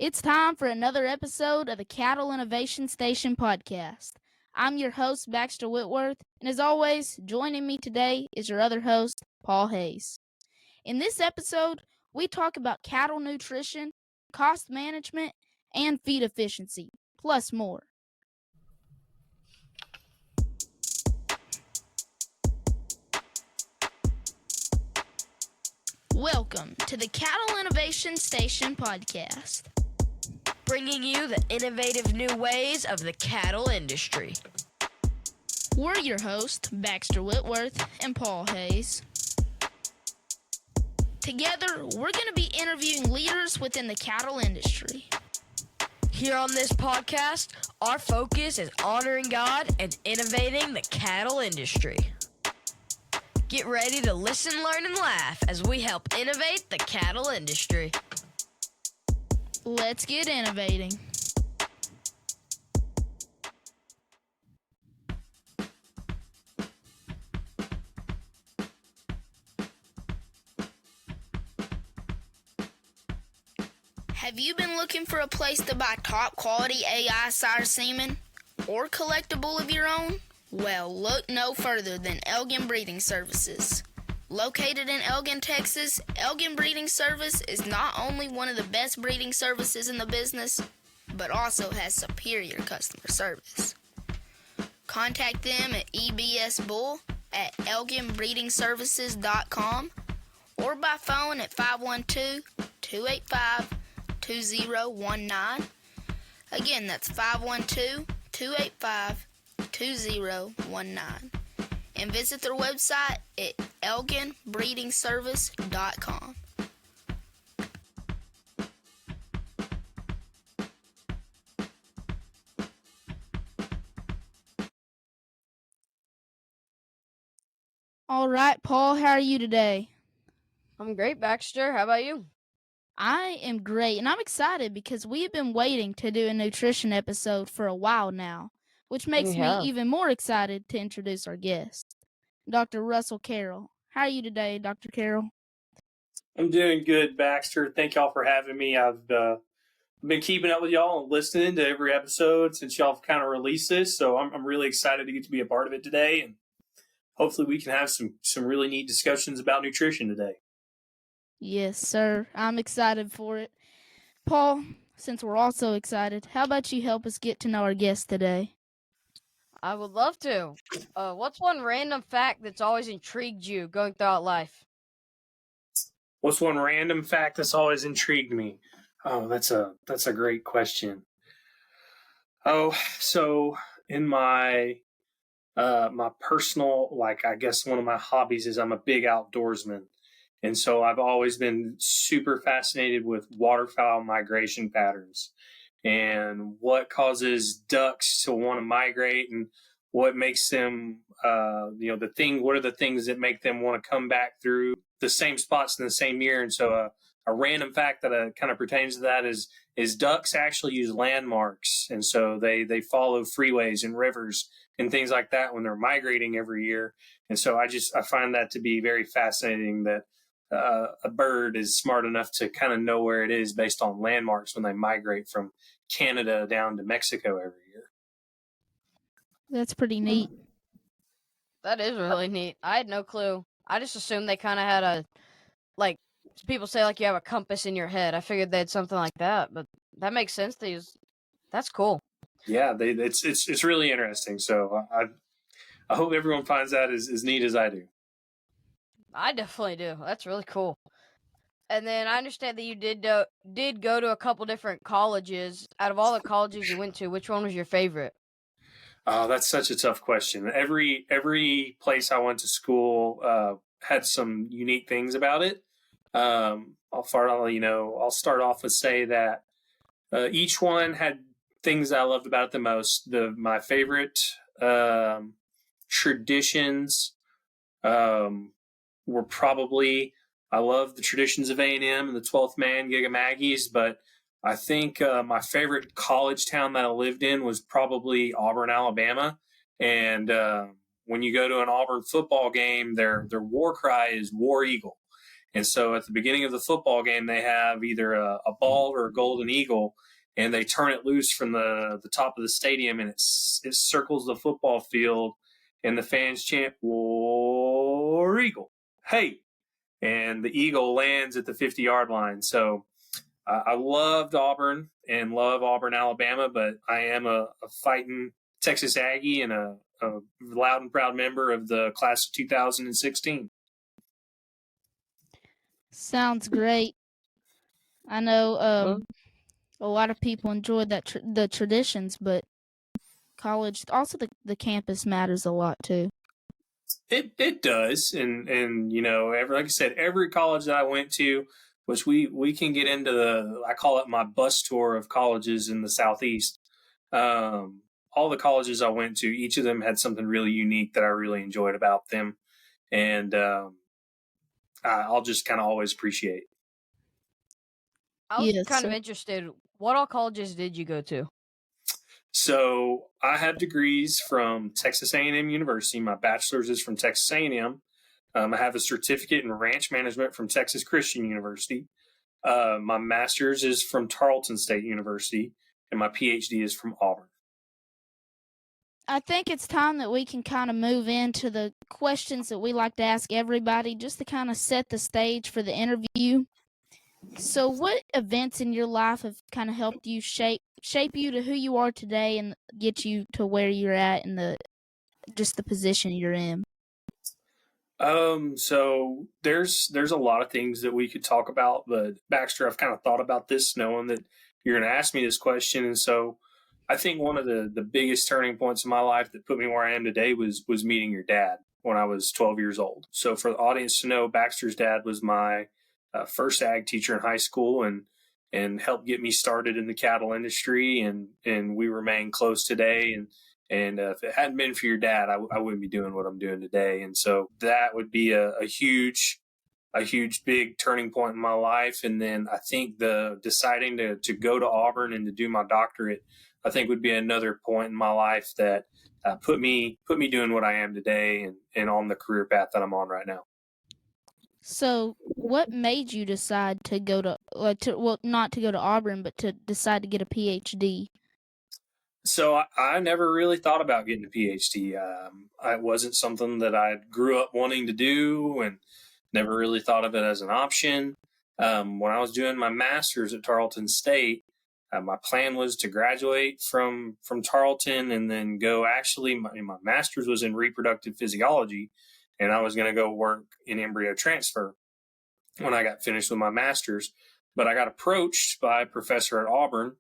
It's time for another episode of the Cattle Innovation Station podcast. I'm your host, Baxter Whitworth, and as always, joining me today is your other host, Paul Hayes. In this episode, we talk about cattle nutrition, cost management, and feed efficiency, plus more. Welcome to the Cattle Innovation Station podcast, bringing you the innovative new ways of the cattle industry. We're your hosts, Baxter Whitworth and Paul Hayes. Together, we're going to be interviewing leaders within the cattle industry. Here on this podcast, our focus is honoring God and innovating the cattle industry. Get ready to listen, learn, and laugh as we help innovate the cattle industry. Let's get innovating. Have you been looking for a place to buy top quality AI sire semen or collectible of your own? Well, look no further than Elgin Breeding Services. Located in Elgin, Texas, Elgin Breeding Service is not only one of the best breeding services in the business, but also has superior customer service. Contact them at ebsbull@elginbreedingservices.com or by phone at 512-285-2019. Again, that's 512-285-2019. And visit their website at elginbreedingservice.com. All right, Paul, how are you today? I'm great, Baxter. How about you? I am great, and I'm excited because we have been waiting to do a nutrition episode for a while now, which makes me even more excited to introduce our guest, Dr. Russell Carrell. How are you today, Dr. Carrell? I'm doing good, Baxter. Thank y'all for having me. I've been keeping up with y'all and listening to every episode since y'all have kind of released this, so I'm really excited to get to be a part of it today, and hopefully we can have some really neat discussions about nutrition today. Yes, sir. I'm excited for it. Paul, since we're all so excited, how about you help us get to know our guest today? I would love to. What's one random fact that's always intrigued you going throughout life? What's one random fact that's always intrigued me? Oh, that's a great question. Oh, so in my personal, I guess one of my hobbies is I'm a big outdoorsman. And so I've always been super fascinated with waterfowl migration patterns and what causes ducks to want to migrate and what makes them, what are the things that make them want to come back through the same spots in the same year. And so a random fact that kind of pertains to that is ducks actually use landmarks. And so they follow freeways and rivers and things like that when they're migrating every year. And so I find that to be very fascinating that a bird is smart enough to kind of know where it is based on landmarks when they migrate from Canada down to Mexico every year. That's pretty neat. That is really neat. I had no clue. I just assumed they kind of had people say you have a compass in your head. I figured they had something like that, but that makes sense. That's cool. Yeah, it's really interesting. So I hope everyone finds that as neat as I do. I definitely do. That's really cool. And then I understand that you did go to a couple different colleges. Out of all the colleges you went to, which one was your favorite? Oh, that's such a tough question. Every place I went to school had some unique things about it. I'll start off with say that each one had things that I loved about it the most. My favorite traditions were probably, I love the traditions of A&M and the 12th Man, Giga Maggie's, but I think my favorite college town that I lived in was probably Auburn, Alabama. And when you go to an Auburn football game, their war cry is War Eagle. And so at the beginning of the football game, they have either a ball or a golden eagle, and they turn it loose from the top of the stadium, and it circles the football field, and the fans chant, "War Eagle, hey!" And the eagle lands at the 50-yard line. So I loved Auburn and love Auburn, Alabama, but I am a fighting Texas Aggie and a loud and proud member of the class of 2016. Sounds great. I know a lot of people enjoy the traditions, but college also the campus matters a lot too. It does, and you know, like I said, every college that I went to, which we can get into I call it my bus tour of colleges in the Southeast. All the colleges I went to, each of them had something really unique that I really enjoyed about them, and I'll just kind of always appreciate. I was Yes, kind of sir. interested. What all colleges did you go to? So I have degrees from Texas A&M University. My bachelor's is from Texas A&M. I have a certificate in ranch management from Texas Christian University. My master's is from Tarleton State University, and my PhD is from Auburn. I think it's time that we can kind of move into the questions that we like to ask everybody just to kind of set the stage for the interview. So what events in your life have kind of helped you shape you to who you are today and get you to where you're at in the position you're in? So there's a lot of things that we could talk about, but Baxter, I've kind of thought about this knowing that you're going to ask me this question. And so I think one of the biggest turning points in my life that put me where I am today was meeting your dad when I was 12 years old. So for the audience to know, Baxter's dad was my first ag teacher in high school and helped get me started in the cattle industry. And we remain close today. And if it hadn't been for your dad, I wouldn't be doing what I'm doing today. And so that would be a huge, big turning point in my life. And then I think the deciding to go to Auburn and to do my doctorate, I think would be another point in my life that put me doing what I am today and on the career path that I'm on right now. So what made you decide to go to not to go to Auburn, but to decide to get a PhD? So I never really thought about getting a PhD. It wasn't something that I grew up wanting to do and never really thought of it as an option. When I was doing my master's at Tarleton State, my plan was to graduate from Tarleton and then go my master's was in reproductive physiology, and I was going to go work in embryo transfer when I got finished with my master's. But I got approached by a professor at Auburn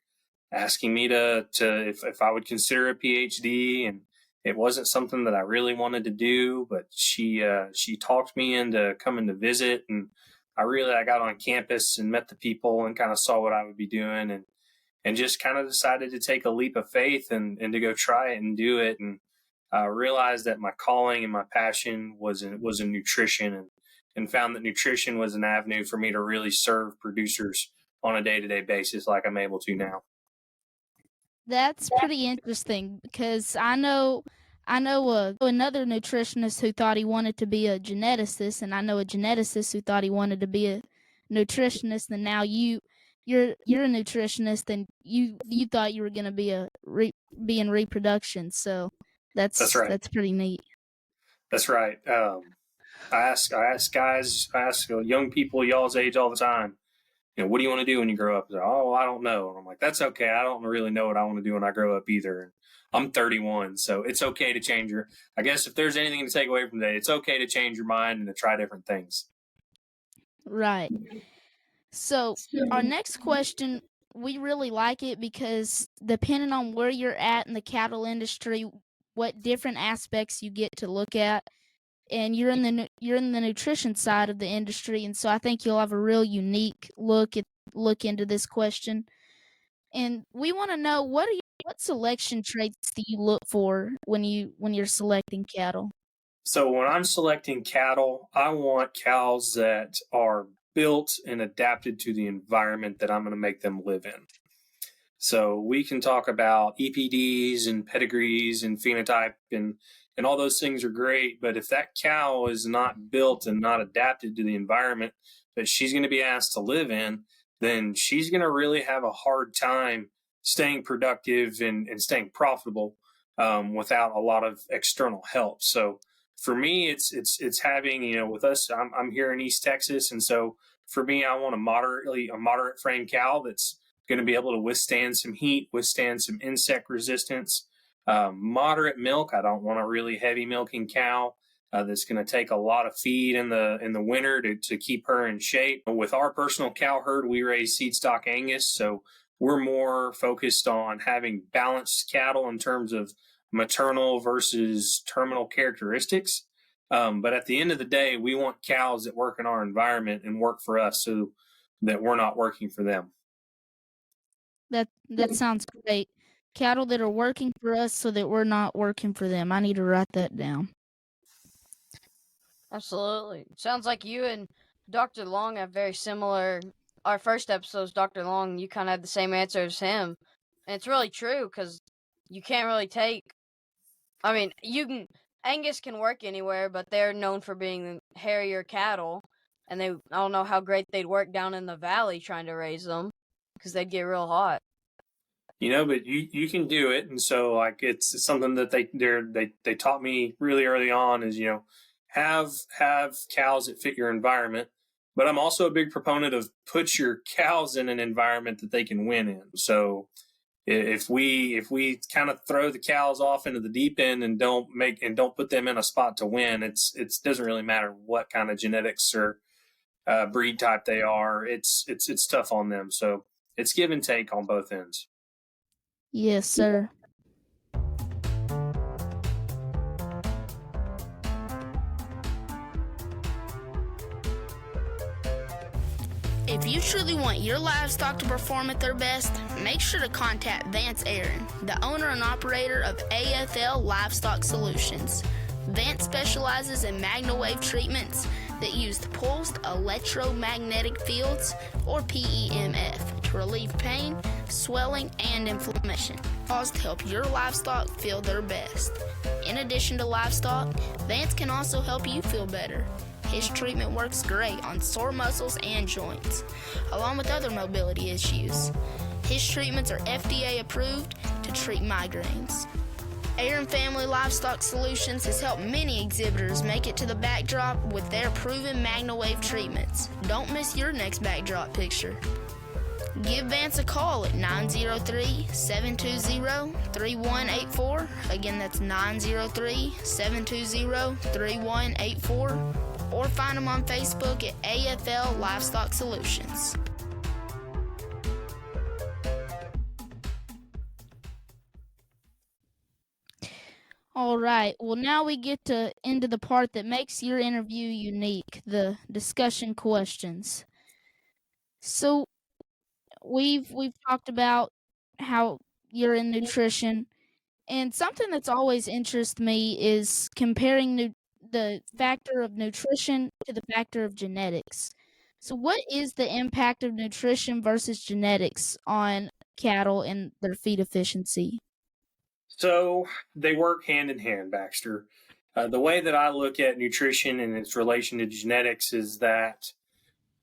asking me to if I would consider a PhD, and it wasn't something that I really wanted to do, but she talked me into coming to visit, and I got on campus and met the people and kind of saw what I would be doing, and just kind of decided to take a leap of faith and to go try it and do it, and realized that my calling and my passion was in nutrition, and found that nutrition was an avenue for me to really serve producers on a day-to-day basis like I'm able to now. That's pretty interesting because I know another nutritionist who thought he wanted to be a geneticist, and I know a geneticist who thought he wanted to be a nutritionist, and now you're a nutritionist, and you thought you were going to be in reproduction. So That's right. that's pretty neat. That's right. I ask young people y'all's age all the time, what do you want to do when you grow up? They're, oh, I don't know. And I'm like, that's okay. I don't really know what I want to do when I grow up either. And I'm 31, so it's okay to change I guess if there's anything to take away from today, it's okay to change your mind and to try different things. Right. So our next question, we really like it because depending on where you're at in the cattle industry, what different aspects you get to look at, and you're in the nutrition side of the industry, and so I think you'll have a real unique look into this question. And we want to know what selection traits do you look for when you're selecting cattle? So when I'm selecting cattle, I want cows that are built and adapted to the environment that I'm going to make them live in. So we can talk about EPDs and pedigrees and phenotype and all those things are great. But if that cow is not built and not adapted to the environment that she's going to be asked to live in, then she's going to really have a hard time staying productive and staying profitable without a lot of external help. So for me, it's having, with us, I'm here in East Texas, and so for me, I want a moderate frame cow that's going to be able to withstand some heat, withstand some insect resistance, moderate milk. I don't want a really heavy milking cow that's going to take a lot of feed in the winter to keep her in shape. With our personal cow herd, we raise seed stock Angus, so we're more focused on having balanced cattle in terms of maternal versus terminal characteristics. But at the end of the day, we want cows that work in our environment and work for us, so that we're not working for them. That sounds great. Cattle that are working for us so that we're not working for them. I need to write that down. Absolutely. Sounds like you and Dr. Long have very similar. Our first episode's Dr. Long. You kind of had the same answer as him. And it's really true because you can't really take. I mean, Angus can work anywhere, but they're known for being hairier cattle. And I don't know how great they'd work down in the valley trying to raise them because they'd get real hot. But you can do it. And so like, it's something that they taught me really early on is, have cows that fit your environment. But I'm also a big proponent of put your cows in an environment that they can win in. So if we kind of throw the cows off into the deep end and don't put them in a spot to win, it doesn't really matter what kind of genetics or breed type they are. It's tough on them. So it's give and take on both ends. Yes, sir. If you truly want your livestock to perform at their best, make sure to contact Vance Aaron, the owner and operator of AFL Livestock Solutions. Vance specializes in magnawave treatments that use pulsed electromagnetic fields, or PEMF, to relieve pain, swelling, and inflammation, caused to help your livestock feel their best. In addition to livestock, Vance can also help you feel better. His treatment works great on sore muscles and joints, along with other mobility issues. His treatments are FDA approved to treat migraines. Aaron Family Livestock Solutions has helped many exhibitors make it to the backdrop with their proven MagnaWave treatments. Don't miss your next backdrop picture. Give Vance a call at 903-720-3184. Again, that's 903-720-3184. Or find them on Facebook at AFL Livestock Solutions. All right. Well, now we get into the part that makes your interview unique, the discussion questions. So we've talked about how you're in nutrition, and something that's always interested me is comparing the factor of nutrition to the factor of genetics. So what is the impact of nutrition versus genetics on cattle and their feed efficiency? So they work hand in hand, Baxter. The way that I look at nutrition and its relation to genetics is that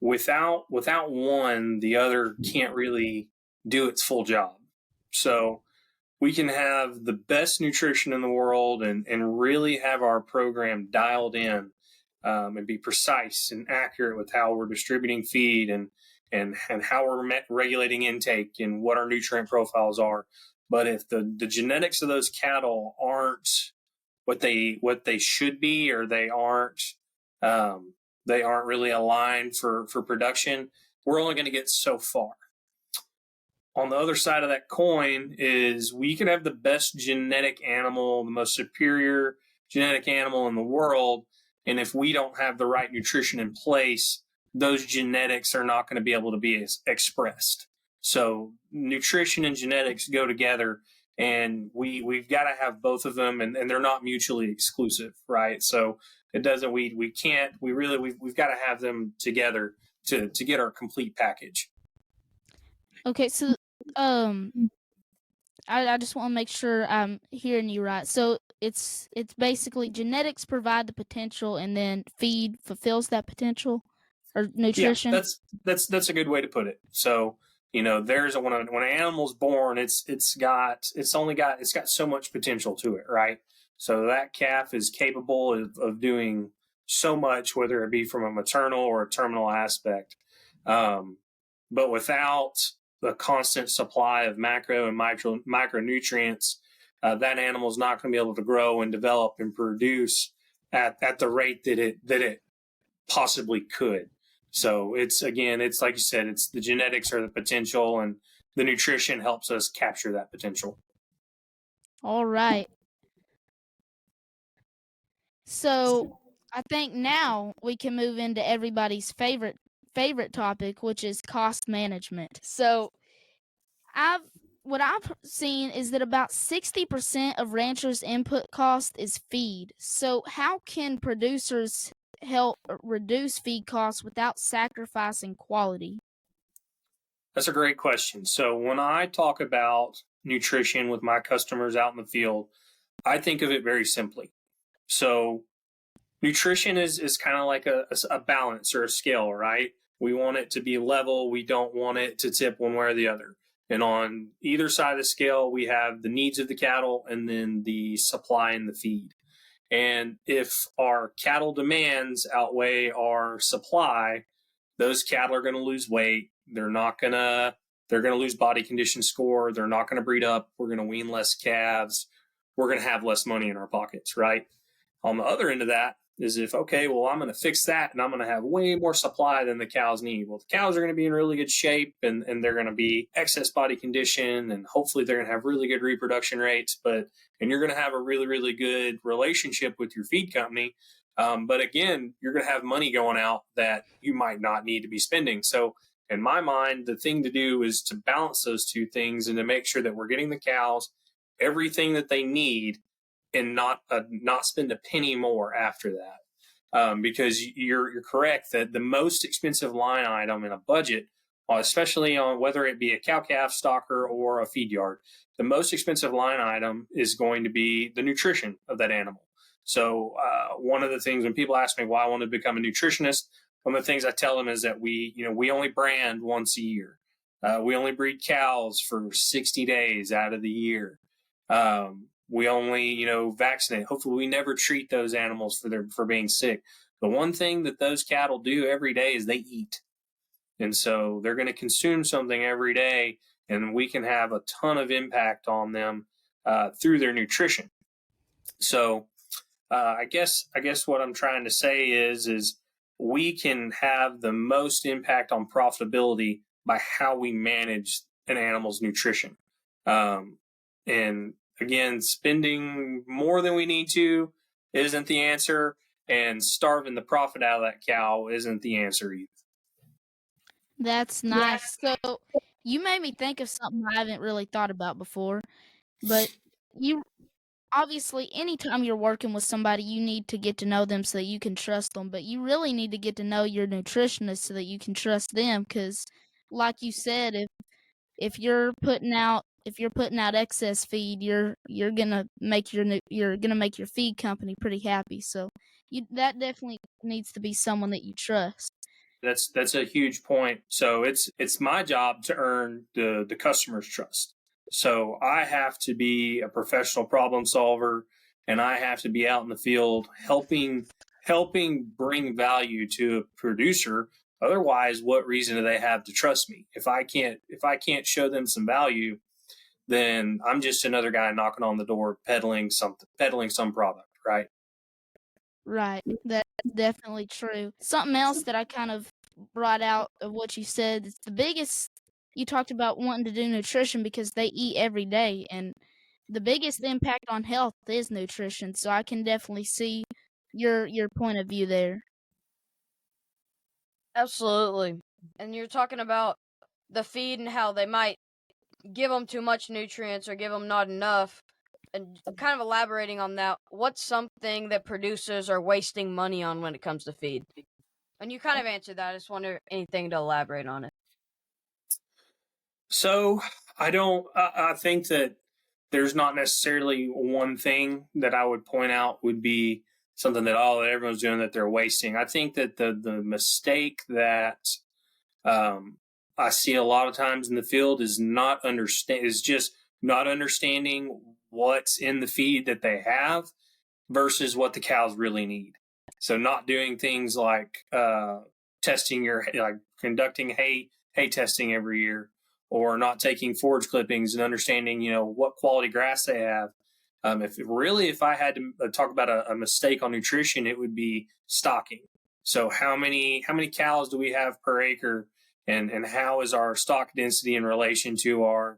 without one, the other can't really do its full job. So we can have the best nutrition in the world and really have our program dialed in and be precise and accurate with how we're distributing feed and how we're regulating intake and what our nutrient profiles are. But if the genetics of those cattle aren't what they should be, or they aren't really aligned for production, we're only going to get so far. On the other side of that coin is we can have the best genetic animal, the most superior genetic animal in the world, and if we don't have the right nutrition in place, those genetics are not going to be able to be expressed. So nutrition and genetics go together, and we've got to have both of them, and they're not mutually exclusive, right? So it doesn't, we've got to have them together to get our complete package. Okay, so I just want to make sure I'm hearing you right. So it's basically genetics provide the potential, and then feed fulfills that potential. or Yeah, nutrition? that's a good way to put it. So, there's when an animal's born, it's got so much potential to it, right? So that calf is capable of doing so much, whether it be from a maternal or a terminal aspect. But without the constant supply of macro and micronutrients, that animal is not going to be able to grow and develop and produce at the rate that it possibly could. So it's like you said, it's the genetics or the potential, and the nutrition helps us capture that potential. All right. So I think now we can move into everybody's favorite topic, which is cost management. So what I've seen is that about 60% of ranchers' input cost is feed. So how can producers help reduce feed costs without sacrificing quality? That's a great question. So when I talk about nutrition with my customers out in the field, I think of it very simply. So nutrition is kind of like a balance or a scale, right? We want it to be level. We don't want it to tip one way or the other. And on either side of the scale, we have the needs of the cattle and then the supply and the feed. And if our cattle demands outweigh our supply, those cattle are going to lose weight. They're going to lose body condition score. They're not going to breed up. We're going to wean less calves. We're going to have less money in our pockets, right? On the other end of that is if, okay, well, I'm going to fix that and I'm going to have way more supply than the cows need. Well, the cows are going to be in really good shape and they're going to be excess body condition and hopefully they're going to have really good reproduction rates, and you're going to have a really, really good relationship with your feed company. But again, you're going to have money going out that you might not need to be spending. So in my mind, the thing to do is to balance those two things and to make sure that we're getting the cows everything that they need and not spend a penny more after that. Because you're correct that the most expensive line item in a budget, especially on whether it be a cow-calf stocker or a feed yard, the most expensive line item is going to be the nutrition of that animal. So one of the things when people ask me why I want to become a nutritionist, one of the things I tell them is that we only brand once a year. We only breed cows for 60 days out of the year. We only, vaccinate. Hopefully we never treat those animals for being sick. The one thing that those cattle do every day is they eat. And so they're going to consume something every day, and we can have a ton of impact on them through their nutrition. So I guess what I'm trying to say is we can have the most impact on profitability by how we manage an animal's nutrition. And again, spending more than we need to isn't the answer, and starving the profit out of that cow isn't the answer either. That's nice. So you made me think of something I haven't really thought about before, but you obviously anytime you're working with somebody, you need to get to know them so that you can trust them, but you really need to get to know your nutritionist so that you can trust them because like you said, if you're putting out excess feed, you're gonna make your feed company pretty happy. So that definitely needs to be someone that you trust. That's a huge point. So it's my job to earn the customer's trust. So I have to be a professional problem solver, and I have to be out in the field helping bring value to a producer. Otherwise, what reason do they have to trust me? If I can't show them some value, then I'm just another guy knocking on the door peddling some product, right? Right. That's definitely true. Something else that I kind of brought out of what you said is the biggest you talked about wanting to do nutrition because they eat every day and the biggest impact on health is nutrition. So I can definitely see your point of view there. Absolutely. And you're talking about the feed and how they might give them too much nutrients or give them not enough. And kind of elaborating on that, what's something that producers are wasting money on when it comes to feed? And you kind of answered that. I just wonder anything to elaborate on it. So I think that there's not necessarily one thing that I would point out would be something that everyone's doing that they're wasting. I think that the mistake that I see a lot of times in the field is just not understanding what's in the feed that they have versus what the cows really need. So not doing things like conducting hay testing every year, or not taking forage clippings and understanding, what quality grass they have. If I had to talk about a mistake on nutrition, it would be stocking. So how many cows do we have per acre, and how is our stock density in relation to our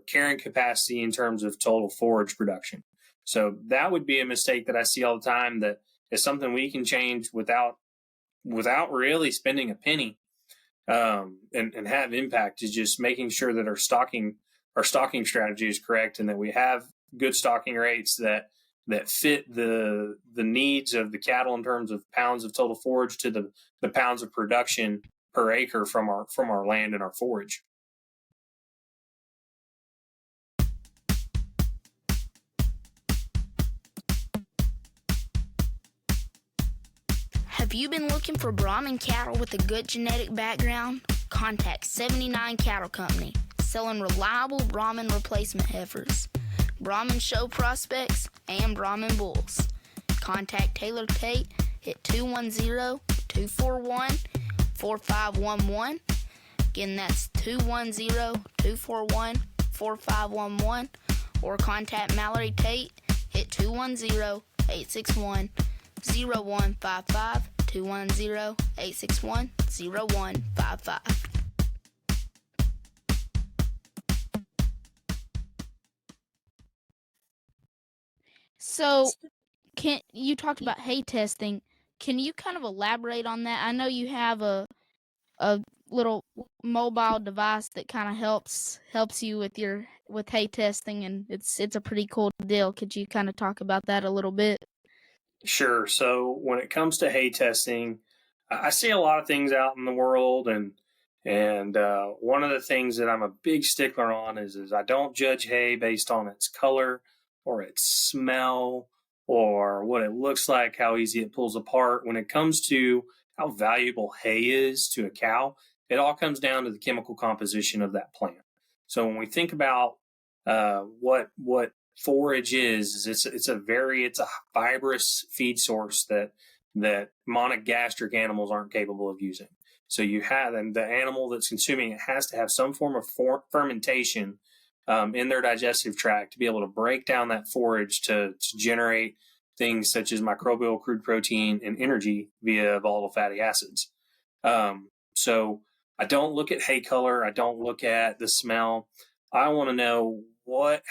carrying capacity in terms of total forage production? So that would be a mistake that I see all the time, that is something we can change without really spending a penny, and have impact, is just making sure that our stocking strategy is correct, and that we have good stocking rates that fit the needs of the cattle in terms of pounds of total forage to the pounds of production per acre from our land and our forage. Have you been looking for Brahman cattle with a good genetic background? Contact 79 Cattle Company, selling reliable Brahman replacement heifers, Brahman show prospects, and Brahman bulls. Contact Taylor Tate at 210-241-4511. Again, that's 210-241-4511. Or contact Mallory Tate at 210-861-0155, 210-861-0155. So, you talked about hay testing. Can you kind of elaborate on that? I know you have a little mobile device that kind of helps you with hay testing, and it's a pretty cool deal. Could you kind of talk about that a little bit? Sure. So when it comes to hay testing, I see a lot of things out in the world, and one of the things that I'm a big stickler on is I don't judge hay based on its color or its smell or what it looks like, how easy it pulls apart. When it comes to how valuable hay is to a cow, it all comes down to the chemical composition of that plant. So when we think about what forage is, it's a fibrous feed source that monogastric animals aren't capable of using. So you have, and the animal that's consuming it has to have some form of fermentation in their digestive tract to be able to break down that forage to generate things such as microbial crude protein and energy via volatile fatty acids. So I don't look at hay color. I don't look at the smell. I want to know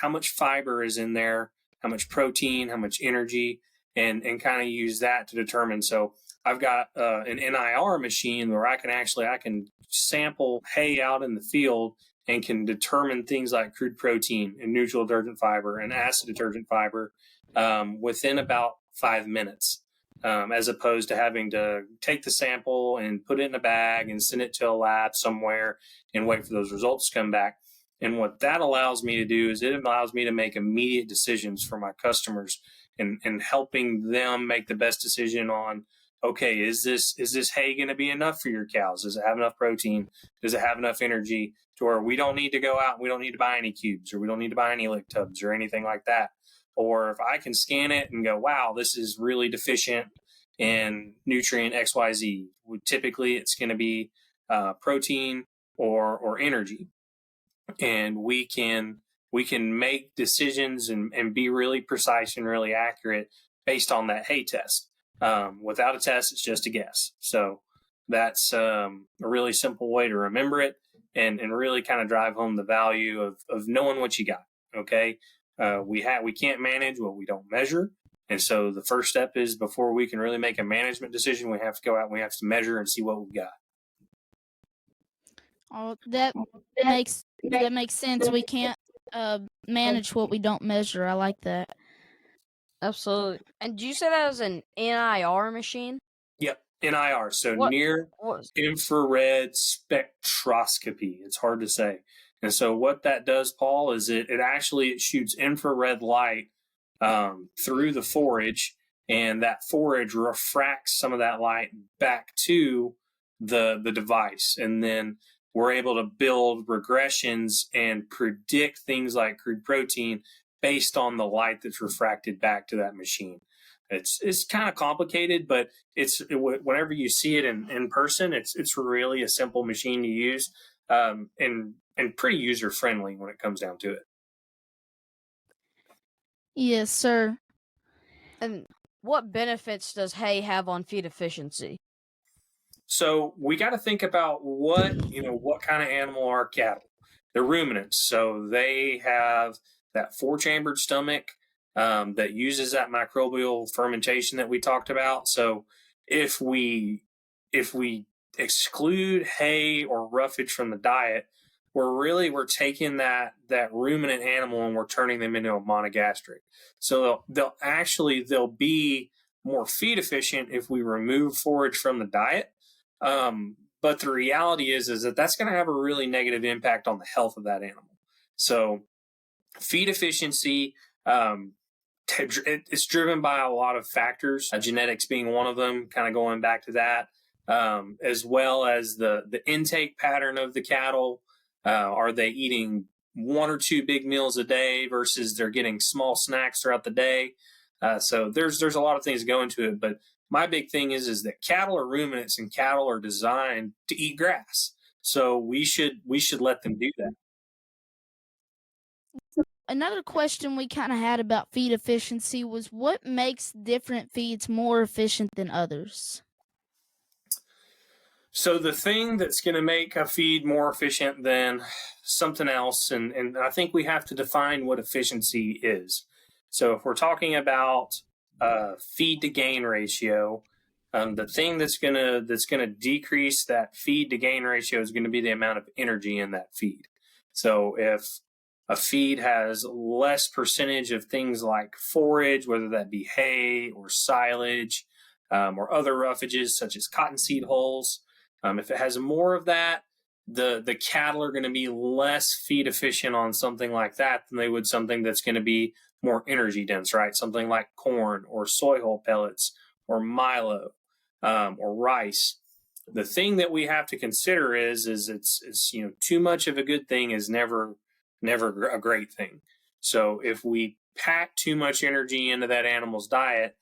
how much fiber is in there, how much protein, how much energy, and kind of use that to determine. So I've got an NIR machine where I can sample hay out in the field and can determine things like crude protein and neutral detergent fiber and acid detergent fiber within about 5 minutes, as opposed to having to take the sample and put it in a bag and send it to a lab somewhere and wait for those results to come back. And what that allows me to do is it allows me to make immediate decisions for my customers and helping them make the best decision on, okay, is this hay going to be enough for your cows? Does it have enough protein? Does it have enough energy to where we don't need to go out and we don't need to buy any cubes, or we don't need to buy any lick tubs or anything like that? Or if I can scan it and go, wow, this is really deficient in nutrient XYZ, typically it's going to be protein or energy. And we can make decisions and be really precise and really accurate based on that hay test. Without a test, it's just a guess. So that's a really simple way to remember it and really kind of drive home the value of knowing what you got. Okay. We can't manage what we don't measure. And so the first step is, before we can really make a management decision, we have to go out and we have to measure and see what we've got. Oh, that makes sense. We can't manage what we don't measure. I like that. Absolutely. And did you say that was an NIR machine? Yep, NIR. So What near infrared spectroscopy. It's hard to say. And so what that does, Paul, is it shoots infrared light through the forage and that forage refracts some of that light back to the device, and then we're able to build regressions and predict things like crude protein based on the light that's refracted back to that machine. It's kind of complicated, but whenever you see it in person, it's really a simple machine to use, and pretty user friendly when it comes down to it. Yes, sir. And what benefits does hay have on feed efficiency? So we got to think about what kind of animal are cattle. They're ruminants, so they have that four-chambered stomach that uses that microbial fermentation that we talked about. So if we exclude hay or roughage from the diet, we're taking that ruminant animal and we're turning them into a monogastric. So they'll be more feed efficient if we remove forage from the diet. But the reality is that that's going to have a really negative impact on the health of that animal. So feed efficiency, it's driven by a lot of factors, genetics being one of them, kind of going back to that, as well as the intake pattern of the cattle. Are they eating one or two big meals a day versus they're getting small snacks throughout the day? So there's a lot of things that go into it, but my big thing is that cattle are ruminants and cattle are designed to eat grass. So we should let them do that. Another question we kind of had about feed efficiency was what makes different feeds more efficient than others? So the thing that's going to make a feed more efficient than something else, and I think we have to define what efficiency is. So if we're talking about feed to gain ratio, the thing that's gonna decrease that feed to gain ratio is going to be the amount of energy in that feed. So if a feed has less percentage of things like forage, whether that be hay or silage, or other roughages such as cottonseed hulls, if it has more of that, the cattle are going to be less feed efficient on something like that than they would something that's going to be more energy dense, right? Something like corn or soy hull pellets or milo, or rice. The thing that we have to consider is it's too much of a good thing is never a great thing. So if we pack too much energy into that animal's diet,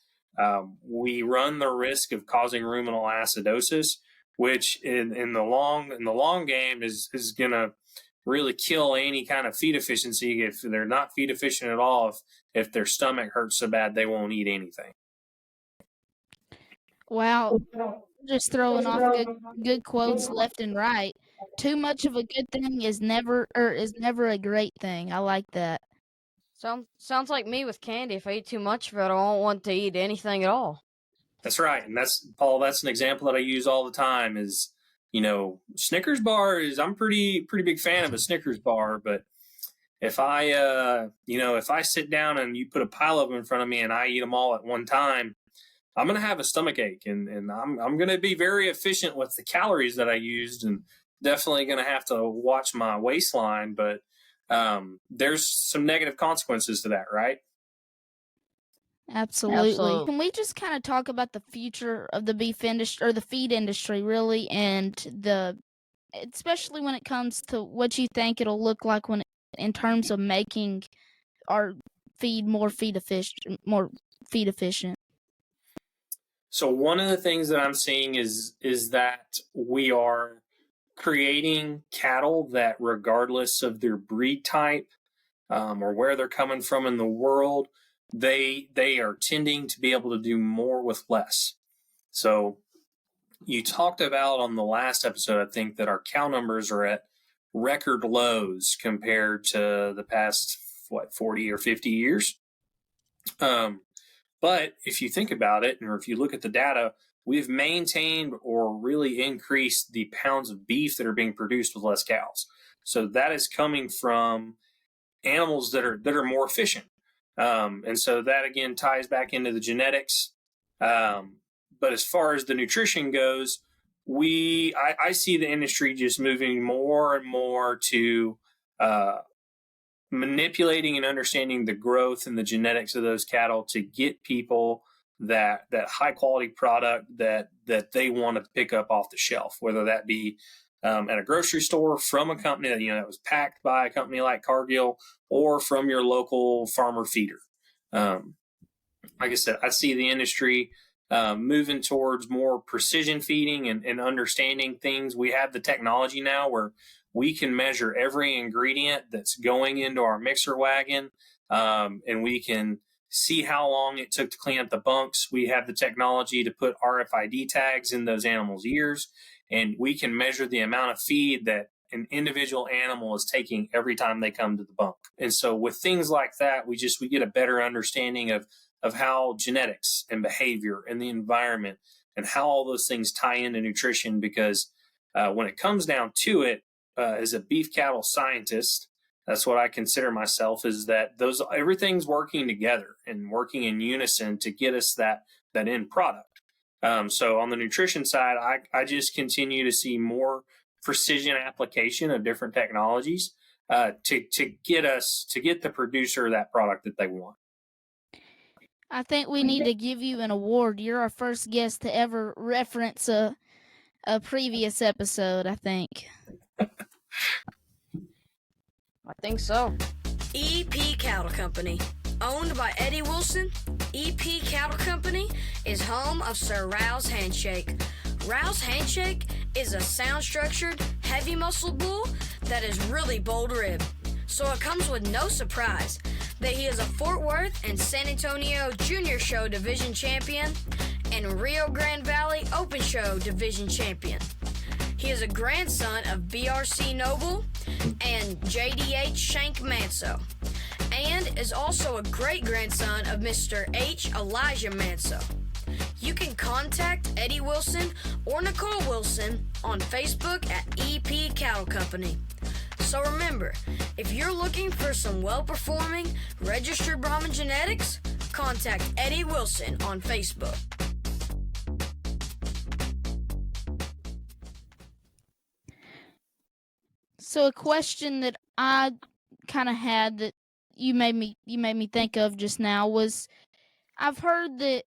we run the risk of causing ruminal acidosis, which in the long game is going to really kill any kind of feed efficiency if they're not feed efficient at all. If their stomach hurts so bad they won't eat anything. Wow, just throwing off good quotes left and right. Too much of a good thing is never a great thing. I like that. Sounds like me with candy. If I eat too much of it, I won't want to eat anything at all. That's right, and that's Paul. That's an example that I use all the time. Is Snickers bar is I'm pretty big fan of a Snickers bar, but if I sit down and you put a pile of them in front of me and I eat them all at one time, I'm gonna have a stomach ache, and I'm gonna be very efficient with the calories that I used, and definitely gonna have to watch my waistline. But there's some negative consequences to that, right? Absolutely. Can we just kind of talk about the future of the beef industry or the feed industry, really, and especially when it comes to what you think it'll look like in terms of making our feed more feed efficient? So one of the things that I'm seeing is that we are creating cattle that, regardless of their breed type, or where they're coming from in the world, they are tending to be able to do more with less. So you talked about on the last episode, I think, that our cow numbers are at record lows compared to the past 40 or 50 years. But if you think about it, or if you look at the data, we've maintained or really increased the pounds of beef that are being produced with less cows. So that is coming from animals that are more efficient. And so that again ties back into the genetics. But as far as the nutrition goes, I see the industry just moving more and more to manipulating and understanding the growth and the genetics of those cattle to get people that high quality product that they want to pick up off the shelf, whether that be at a grocery store from a company that that was packed by a company like Cargill, or from your local farmer feeder. Like I said, I see the industry moving towards more precision feeding and understanding things. We have the technology now where we can measure every ingredient that's going into our mixer wagon, and we can see how long it took to clean up the bunks. We have the technology to put RFID tags in those animals' ears, and we can measure the amount of feed that an individual animal is taking every time they come to the bunk. And so with things like that, we get a better understanding of how genetics and behavior and the environment and how all those things tie into nutrition. Because when it comes down to it, as a beef cattle scientist, that's what I consider myself, is that everything's working together and working in unison to get us that end product. So on the nutrition side, I just continue to see more precision application of different technologies to get the producer that product that they want. I think we need to give you an award. You're our first guest to ever reference a previous episode, I think. I think so. EP Cattle Company. Owned by Eddie Wilson, EP Cattle Company is home of Sir Rouse Handshake. Rouse Handshake is a sound-structured, heavy muscle bull that is really bold ribbed. So it comes with no surprise that he is a Fort Worth and San Antonio Junior Show Division Champion and Rio Grande Valley Open Show Division Champion. He is a grandson of BRC Noble and JDH Shank Manso, and is also a great-grandson of Mr. H. Elijah Manso. You can contact Eddie Wilson or Nicole Wilson on Facebook at EP Cattle Company. So remember, if you're looking for some well-performing, registered Brahman genetics, contact Eddie Wilson on Facebook. So a question that I kind of had that you made me think of just now was, I've heard that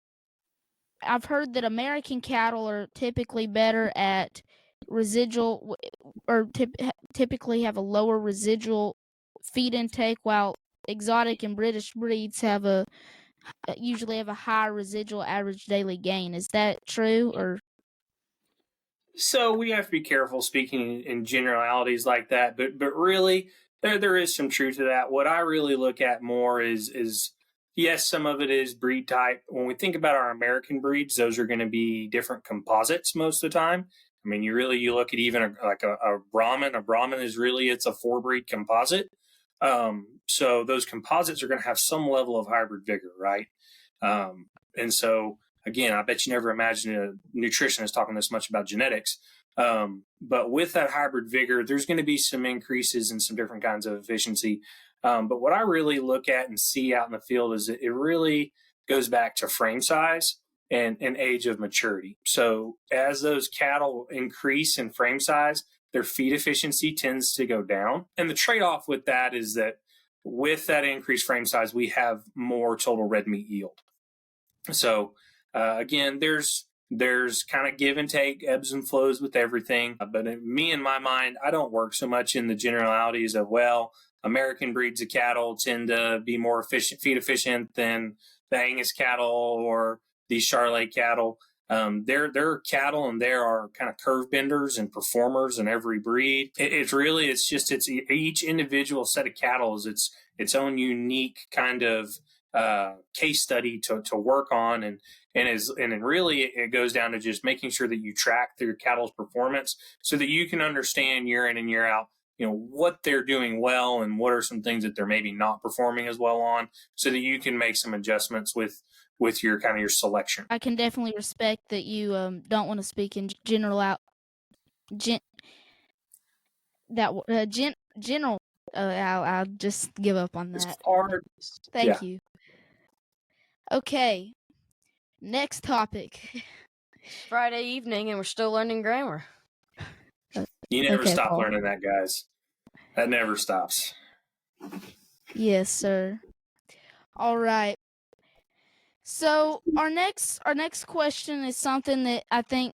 American cattle are typically better at residual, or typically have a lower residual feed intake, while exotic and British breeds usually have a higher residual average daily gain. Is that true, or? So we have to be careful speaking in generalities like that, but really there is some truth to that. What I really look at more is yes, some of it is breed type. When we think about our American breeds, those are going to be different composites most of the time. I mean, you look at even a Brahman. A Brahman is really, it's a 4-breed composite. So those composites are going to have some level of hybrid vigor, right? And so, again, I bet you never imagined a nutritionist talking this much about genetics. But with that hybrid vigor, there's going to be some increases in some different kinds of efficiency. But what I really look at and see out in the field is it really goes back to frame size and age of maturity. So as those cattle increase in frame size, their feed efficiency tends to go down. And the trade-off with that is that with that increased frame size, we have more total red meat yield. So again, there's kind of give and take, ebbs and flows with everything. But in my mind, I don't work so much in the generalities of, well, American breeds of cattle tend to be more feed efficient than the Angus cattle or these Charolais cattle. They're cattle, and there are kind of curve benders and performers in every breed. It's each individual set of cattle is its own unique kind of case study to work on, and really it goes down to just making sure that you track your cattle's performance so that you can understand year in and year out, what they're doing well and what are some things that they're maybe not performing as well on, so that you can make some adjustments with your kind of your selection. I can definitely respect that you don't want to speak in general. I'll just give up on that. It's hard. Thank you. Okay, next topic. It's Friday evening and we're still learning grammar. You never stop Paul. learning that, guys. That never stops. Yes, sir. All right. So our next question is something that I think,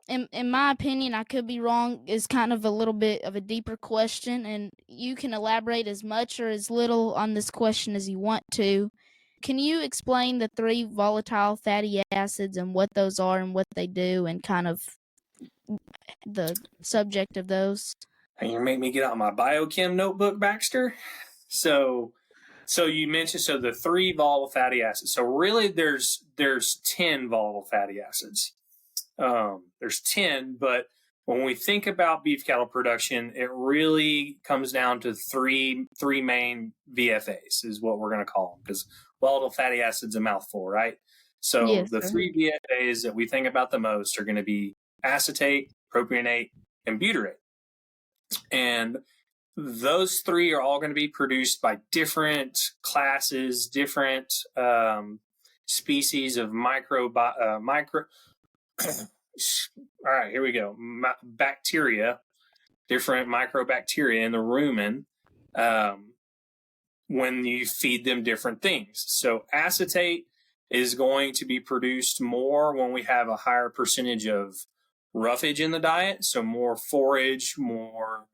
in my opinion, I could be wrong, is kind of a little bit of a deeper question, and you can elaborate as much or as little on this question as you want to. Can you explain the 3 volatile fatty acids and what those are and what they do, and kind of the subject of those? And you make me get out my biochem notebook, Baxter. So you mentioned the 3 volatile fatty acids. So really, there's 10 volatile fatty acids. There's 10, but when we think about beef cattle production, it really comes down to three main VFAs is what we're going to call them, because volatile fatty acids a mouthful, right? So Yes, the sir. 3 VFAs that we think about the most are going to be acetate, propionate, and butyrate. And those 3 are all going to be produced by different classes, different species of micro. All right, here we go. Bacteria, different microbacteria in the rumen when you feed them different things. So acetate is going to be produced more when we have a higher percentage of roughage in the diet. So more forage, more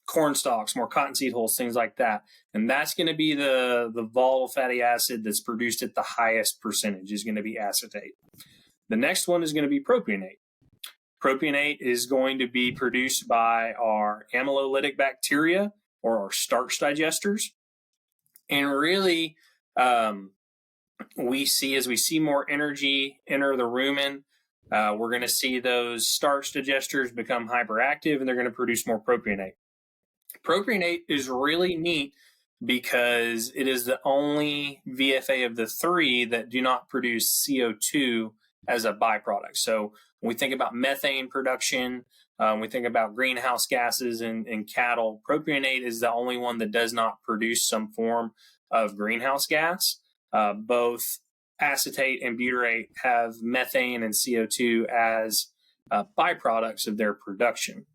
corn stalks, more cottonseed hulls, things like that. And that's going to be the volatile fatty acid that's produced at the highest percentage is going to be acetate. The next one is going to be propionate. Propionate is going to be produced by our amylolytic bacteria or our starch digesters. And really, we see more energy enter the rumen, we're going to see those starch digesters become hyperactive and they're going to produce more propionate. Propionate is really neat because it is the only VFA of the 3 that do not produce CO2 as a byproduct. So when we think about methane production, we think about greenhouse gases in cattle, propionate is the only one that does not produce some form of greenhouse gas. Both acetate and butyrate have methane and CO2 as byproducts of their production.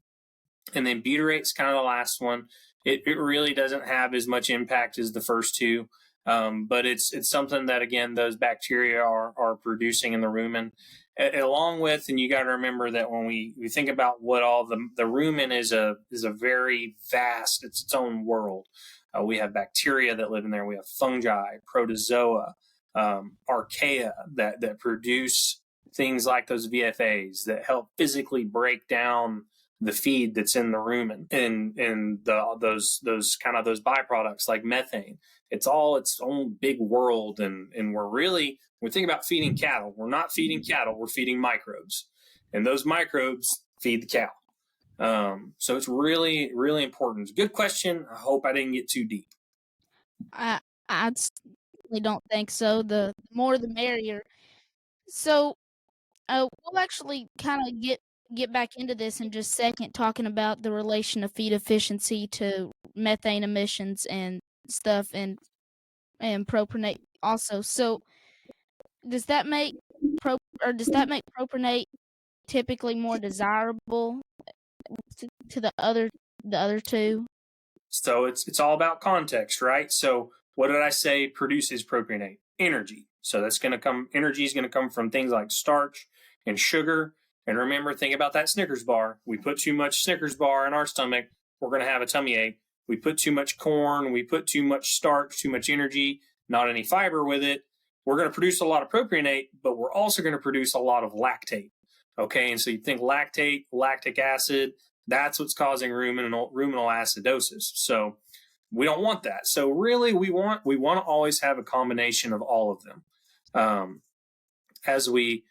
And then butyrate's kind of the last one. It really doesn't have as much impact as the first 2, but it's something that, again, those bacteria are producing in the rumen. Along with, and you got to remember that when we think about what all the rumen is a very vast, it's its own world. We have bacteria that live in there. We have fungi, protozoa, archaea that produce things like those VFAs that help physically break down the feed that's in the rumen and those byproducts like methane. It's all its own big world, and when we think about feeding cattle, we're not feeding cattle, we're feeding microbes, and those microbes feed the cow. So it's really, really important. Good question. I hope I didn't get too deep. I certainly don't think so. The more the merrier. So we'll actually kind of get back into this in just a second, talking about the relation of feed efficiency to methane emissions and stuff, and propionate also. So does that make propionate typically more desirable to the other 2? So it's all about context, right? So what did I say produces propionate? Energy. So energy is going to come from things like starch and sugar. And remember, think about that Snickers bar. We put too much Snickers bar in our stomach, we're going to have a tummy ache. We put too much corn, we put too much starch, too much energy, not any fiber with it. We're going to produce a lot of propionate, but we're also going to produce a lot of lactate. Okay, and so you think lactate, lactic acid, that's what's causing ruminal acidosis. So we don't want that. So really, we want to always have a combination of all of them. As we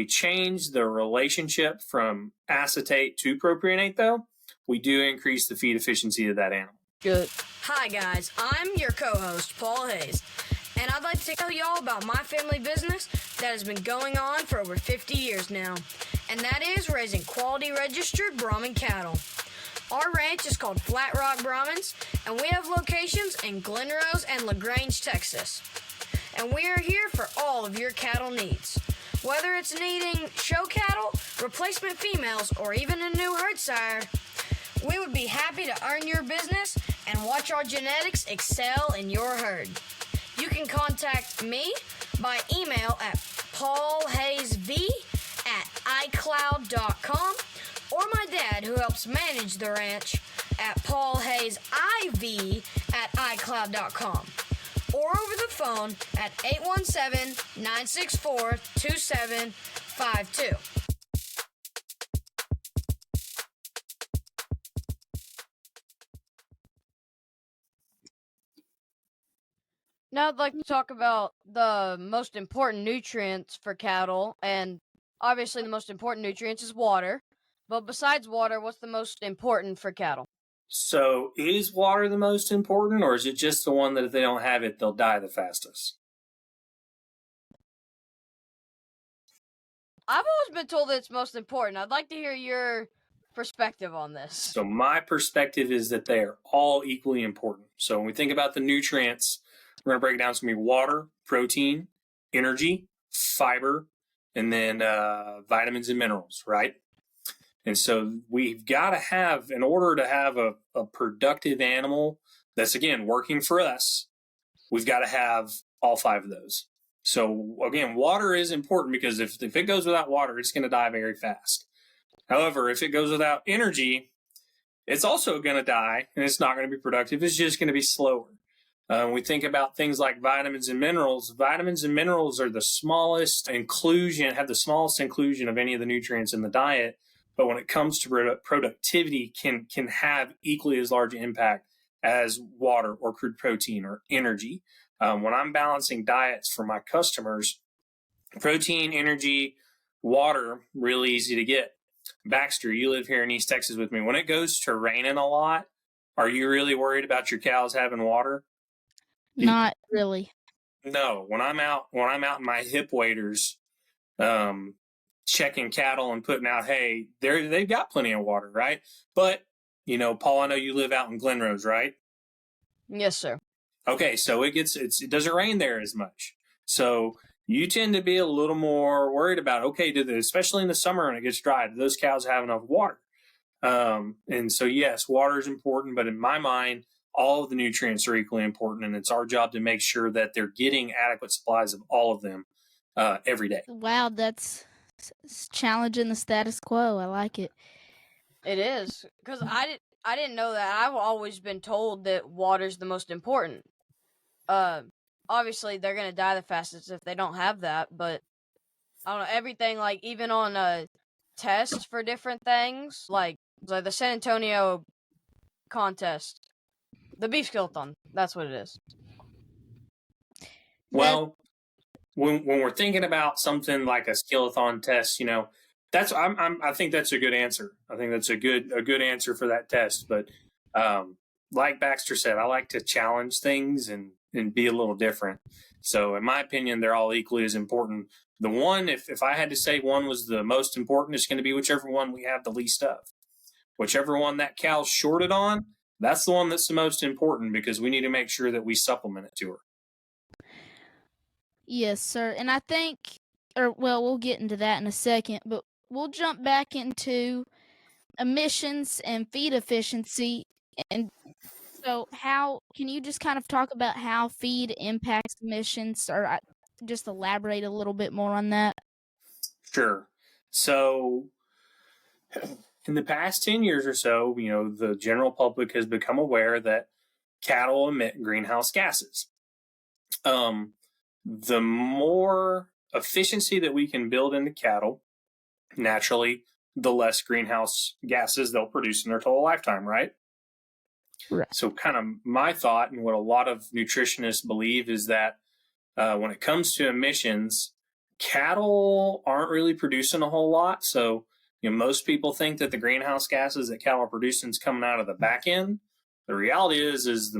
change the relationship from acetate to propionate, though, we do increase the feed efficiency of that animal. Good. Hi guys, I'm your co-host, Paul Hayes, and I'd like to tell you all about my family business that has been going on for over 50 years now, and that is raising quality registered Brahman cattle. Our ranch is called Flat Rock Brahmins, and we have locations in Glen Rose and LaGrange, Texas. And we are here for all of your cattle needs. Whether it's needing show cattle, replacement females, or even a new herd sire, we would be happy to earn your business and watch our genetics excel in your herd. You can contact me by email at paulhayesv@icloud.com or my dad, who helps manage the ranch, at paulhayesiv@icloud.com or over the phone at 817-964-2752. Now I'd like to talk about the most important nutrients for cattle, and obviously the most important nutrients is water. But besides water, what's the most important for cattle? So is water the most important, or is it just the one that if they don't have it, they'll die the fastest? I've always been told that it's most important. I'd like to hear your perspective on this. So my perspective is that they are all equally important. So when we think about the nutrients, we're going to break it down. It's going to be water, protein, energy, fiber, and then vitamins and minerals, right? And so we've got to have, in order to have a productive animal that's, again, working for us, we've got to have all 5 of those. So, again, water is important because if it goes without water, it's going to die very fast. However, if it goes without energy, it's also going to die, and it's not going to be productive. It's just going to be slower. We think about things like vitamins and minerals. Vitamins and minerals are the smallest inclusion, have the smallest inclusion of any of the nutrients in the diet. But when it comes to productivity, can have equally as large impact as water or crude protein or energy. When I'm balancing diets for my customers, protein, energy, water, really easy to get. Baxter, you live here in East Texas with me. When it goes to raining a lot, are you really worried about your cows having water? Not really. No. When I'm out in my hip waders, checking cattle and putting out hay, they've got plenty of water, right? But, Paul, I know you live out in Glen Rose, right? Yes, sir. Okay, so it doesn't rain there as much. So you tend to be a little more worried about, okay, especially in the summer when it gets dry, do those cows have enough water? And so, yes, water is important, but in my mind, all of the nutrients are equally important, and it's our job to make sure that they're getting adequate supplies of all of them every day. Wow, that's challenging the status quo. I like it. It is, because I didn't know that. I've always been told that water's the most important. Obviously they're gonna die the fastest if they don't have that, but I don't know, everything, like even on tests for different things, like the San Antonio contest, the beef skeleton, that's what it is. Well, when we're thinking about something like a skeleton test, I think that's a good answer. I think that's a good answer for that test. But like Baxter said, I like to challenge things and be a little different. So in my opinion, they're all equally as important. The one, if I had to say one was the most important, it's going to be whichever one we have the least of. Whichever one that cow's shorted on, that's the one that's the most important because we need to make sure that we supplement it to her. Yes, sir. And I think, we'll get into that in a second, but we'll jump back into emissions and feed efficiency. And so can you just kind of talk about how feed impacts emissions, or just elaborate a little bit more on that? Sure. So in the past 10 years or so, the general public has become aware that cattle emit greenhouse gases. The more efficiency that we can build into cattle, naturally, the less greenhouse gases they'll produce in their total lifetime, right? Right. So kind of my thought and what a lot of nutritionists believe is that when it comes to emissions, cattle aren't really producing a whole lot. So, most people think that the greenhouse gases that cattle are producing is coming out of the back end. The reality is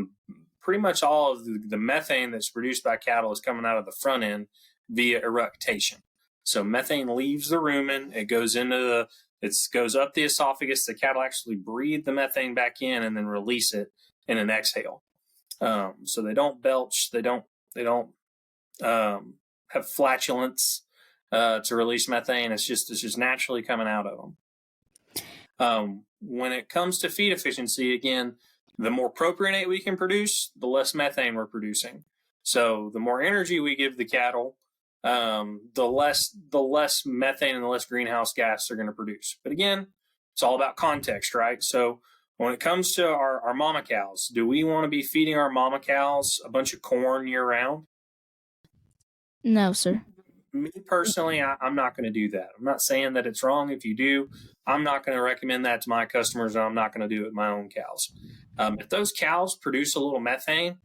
pretty much all of the methane that's produced by cattle is coming out of the front end via eructation. So methane leaves the rumen, it goes goes up the esophagus. The cattle actually breathe the methane back in and then release it in an exhale. So they don't belch, they don't have flatulence to release methane. It's just naturally coming out of them. When it comes to feed efficiency, again, the more propionate we can produce, the less methane we're producing. So the more energy we give the cattle, the less methane and the less greenhouse gas they're going to produce. But again, it's all about context, right? So when it comes to our mama cows, do we want to be feeding our mama cows a bunch of corn year round? No, sir. Me personally, I'm not going to do that. I'm not saying that it's wrong if you do. I'm not going to recommend that to my customers, and I'm not going to do it with my own cows. If those cows produce a little methane,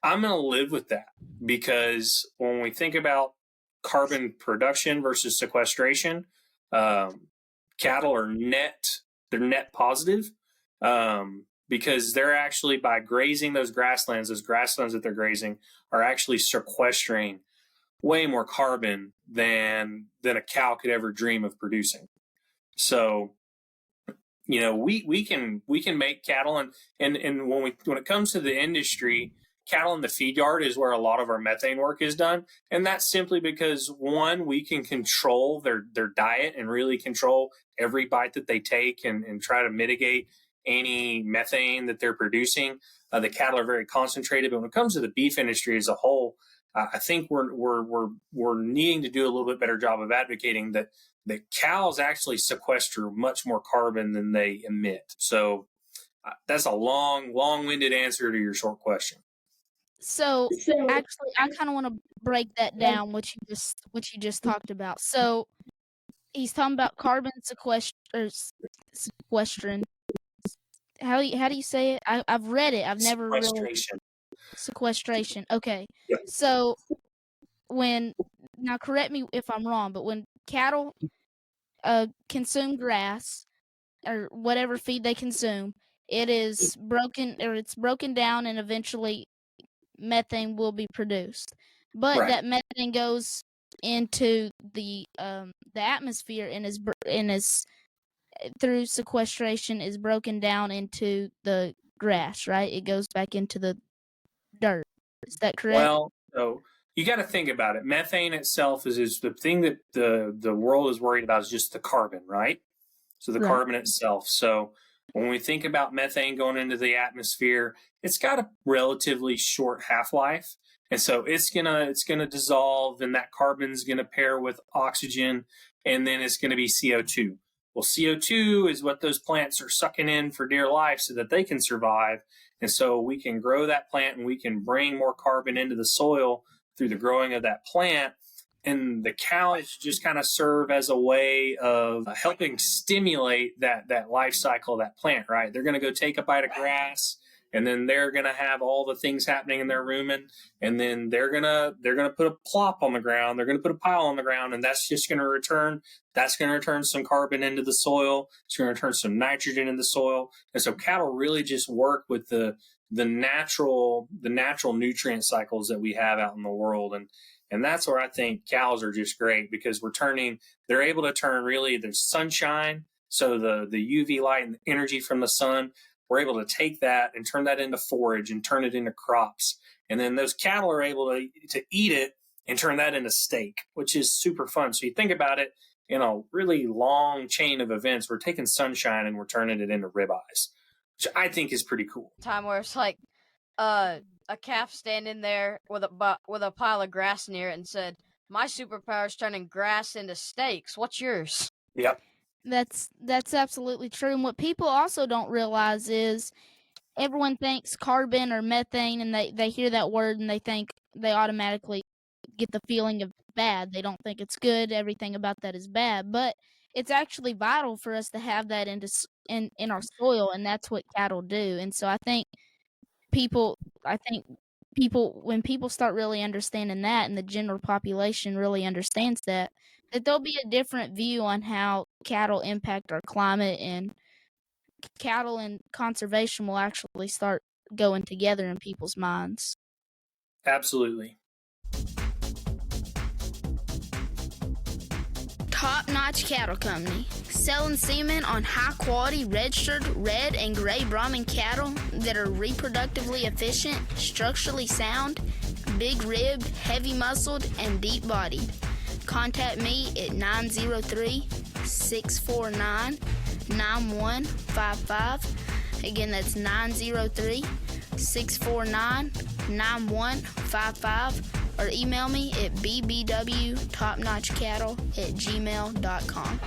I'm going to live with that, because when we think about carbon production versus sequestration, cattle are they're net positive, because they're actually, by grazing those grasslands that they're grazing are actually sequestering way more carbon than a cow could ever dream of producing. So, we can make cattle, and when it comes to the industry, cattle in the feed yard is where a lot of our methane work is done. And that's simply because, one, we can control their diet and really control every bite that they take and try to mitigate any methane that they're producing. The cattle are very concentrated, but when it comes to the beef industry as a whole, I think we're needing to do a little bit better job of advocating that cows actually sequester much more carbon than they emit. So that's a long-winded answer to your short question. So actually, I kind of want to break that down, what you just talked about. So he's talking about carbon sequestering. How do you say it? I've read it. I've never really sequestration. Okay. Yep. So now correct me if I'm wrong, but when cattle consume grass or whatever feed they consume, it's broken down, and eventually methane will be produced. But Right. that methane goes into the atmosphere and is through sequestration is broken down into the grass, right? It goes back into the dirt. Is that correct? Well, so you got to think about it. Methane itself is the thing that the world is worried about, is just the carbon, right? So the Right. carbon itself. So when we think about methane going into the atmosphere, it's got a relatively short half-life. And so it's gonna dissolve, and that carbon's gonna pair with oxygen, and then it's gonna be CO2. Well, CO2 is what those plants are sucking in for dear life so that they can survive. And so we can grow that plant, and we can bring more carbon into the soil through the growing of that plant. And the cows just kind of serve as a way of helping stimulate that life cycle of that plant, right? They're going to go take a bite of grass, and then they're going to have all the things happening in their rumen, and then they're going to put a plop on the ground. They're going to put a pile on the ground, and that's going to return some carbon into the soil. It's going to return some nitrogen in the soil. And so cattle really just work with the natural nutrient cycles that we have out in the world. And that's where I think cows are just great, because they're able to turn really the sunshine. So the UV light and the energy from the sun, we're able to take that and turn that into forage and turn it into crops. And then those cattle are able to eat it and turn that into steak, which is super fun. So you think about it in a really long chain of events. We're taking sunshine and we're turning it into ribeyes, which I think is pretty cool. Time where it's like a calf standing there with a pile of grass near it and said, "My superpower is turning grass into steaks. What's yours?" Yep. That's absolutely true. And what people also don't realize is everyone thinks carbon or methane, and they hear that word and they automatically get the feeling of bad. They don't think it's good. Everything about that is bad, but it's actually vital for us to have that in our soil, and that's what cattle do. And so I think people when people start really understanding that, and the general population really understands that there'll be a different view on how cattle impact our climate, and cattle and conservation will actually start going together in people's minds. Absolutely. Top-notch cattle company, selling semen on high-quality registered red and gray Brahman cattle that are reproductively efficient, structurally sound, big-ribbed, heavy-muscled, and deep-bodied. Contact me at 903-649-9155. Again, that's 903 649-9155 or email me at bbwtopnotchcattle@gmail.com.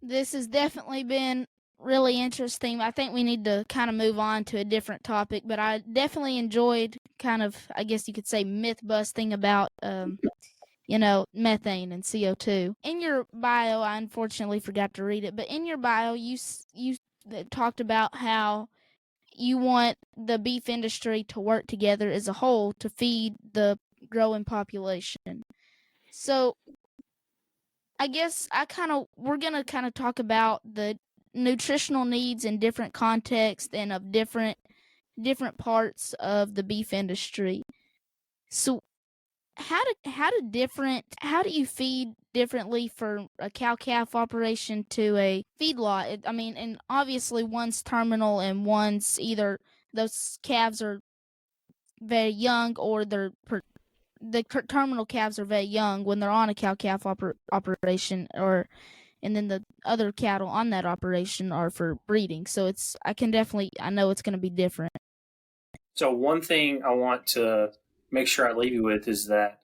This has definitely been really interesting. I think we need to kind of move on to a different topic, but I definitely enjoyed kind of, I guess you could say, myth busting about methane and CO2. In your bio, I unfortunately forgot to read it, but in your bio, you talked about how you want the beef industry to work together as a whole to feed the growing population. So I guess we're gonna kind of talk about the nutritional needs in different contexts and of different parts of the beef industry. So how do you feed differently for a cow calf operation to a feedlot? I mean, and obviously one's terminal and one's either those calves are very young or the terminal calves are very young when they're on a cow calf operation, and then the other cattle on that operation are for breeding. So I know it's going to be different. So one thing I want to make sure I leave you with is that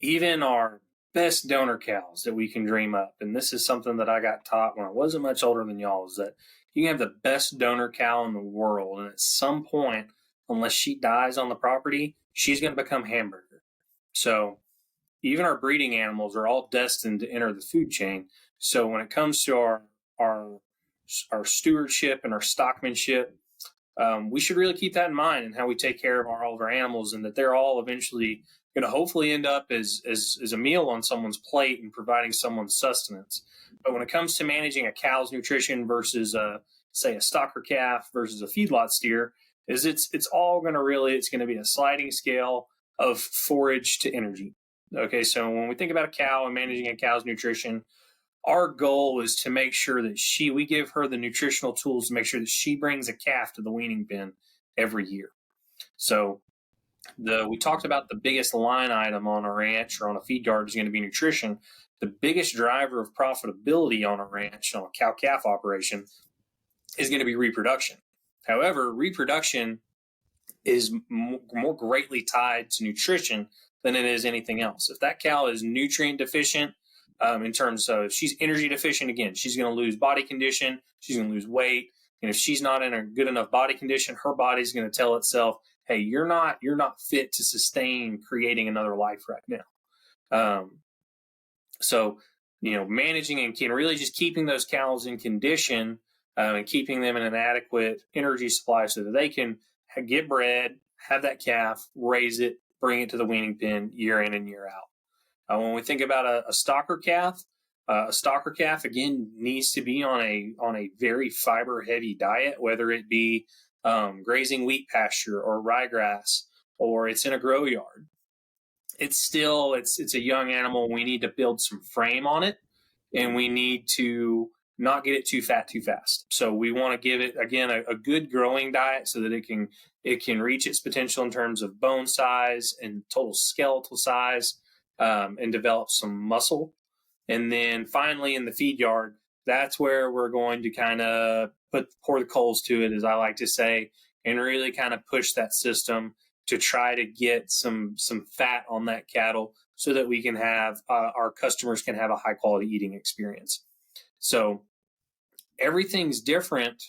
even our best donor cows that we can dream up, and this is something that I got taught when I wasn't much older than y'all, is that you can have the best donor cow in the world, and at some point, unless she dies on the property, she's going to become hamburger. So even our breeding animals are all destined to enter the food chain. So when it comes to our stewardship and our stockmanship, we should really keep that in mind in how we take care of all of our animals, and that they're all eventually going to hopefully end up as a meal on someone's plate and providing someone sustenance. But when it comes to managing a cow's nutrition versus say a stocker calf versus a feedlot steer, it's all going to be a sliding scale of forage to energy. Okay, so when we think about a cow and managing a cow's nutrition, our goal is to make sure that we give her the nutritional tools to make sure that she brings a calf to the weaning bin every year. So we talked about the biggest line item on a ranch or on a feed yard is going to be nutrition. The biggest driver of profitability on a ranch, on a cow-calf operation, is going to be reproduction. However, reproduction is more greatly tied to nutrition than it is anything else. If that cow is nutrient deficient, in terms of if she's energy deficient, again, she's going to lose body condition, she's going to lose weight. And if she's not in a good enough body condition, her body's going to tell itself, hey, you're not fit to sustain creating another life right now. So, managing and really just keeping those cows in condition and keeping them in an adequate energy supply so that they can get bred, have that calf, raise it, bring it to the weaning pen year in and year out. When we think about a stocker calf again needs to be on a very fiber heavy diet, whether it be grazing wheat pasture or ryegrass, or it's in a grow yard. It's a young animal. We need to build some frame on it, and we need to not get it too fat too fast. So we want to give it again a good growing diet so that it can reach its potential in terms of bone size and total skeletal size. And develop some muscle. And then finally in the feed yard, that's where we're going to kind of pour the coals to it, as I like to say, and really kind of push that system to try to get some fat on that cattle so that we can have our customers can have a high quality eating experience. So everything's different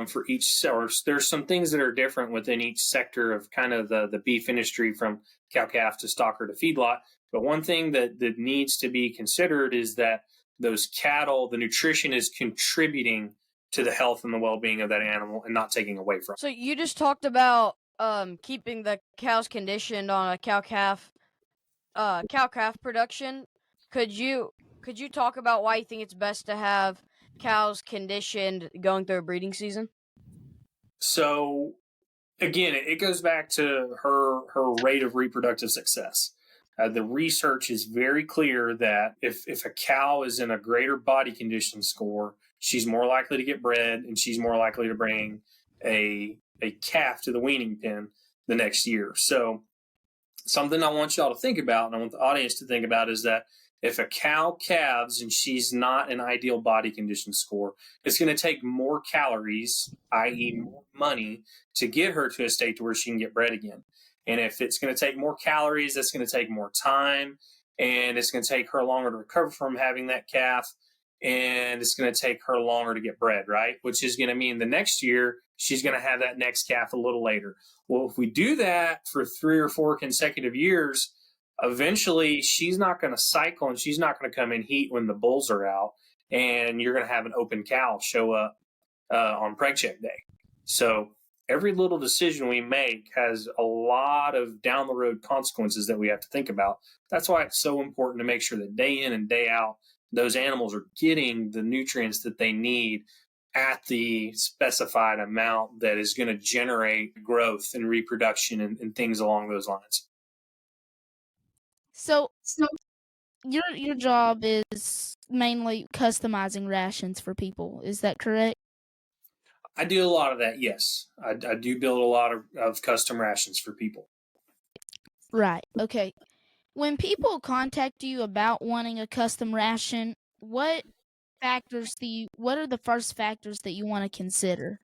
for each, or there's some things that are different within each sector of kind of the beef industry, from cow-calf to stocker to feedlot. But one thing that needs to be considered is that those cattle, the nutrition is contributing to the health and the well-being of that animal and not taking away from it. So you just talked about keeping the cows conditioned on a cow-calf production. Could you talk about why you think it's best to have cows conditioned going through a breeding season? So again, it goes back to her rate of reproductive success. The research is very clear that if a cow is in a greater body condition score, she's more likely to get bred, and she's more likely to bring a calf to the weaning pen the next year. So something I want y'all to think about, and I want the audience to think about, is that If a cow calves and she's not an ideal body condition score, it's going to take more calories, i.e., more money, to get her to a state to where she can get bred again. And if it's going to take more calories, that's going to take more time, and it's going to take her longer to recover from having that calf, and it's going to take her longer to get bred, right? Which is going to mean the next year she's going to have that next calf a little later. Well, if we do that for 3 or 4 consecutive years, eventually she's not going to cycle and she's not going to come in heat when the bulls are out, and you're going to have an open cow show up on preg check day. So every little decision we make has a lot of down the road consequences that we have to think about. That's why it's so important to make sure that day in and day out, those animals are getting the nutrients that they need at the specified amount that is going to generate growth and reproduction and things along those lines. So your job is mainly customizing rations for people. Is that correct? I do a lot of that, yes. I do build a lot of custom rations for people. Right. Okay. When people contact you about wanting a custom ration, what are the first factors that you want to consider?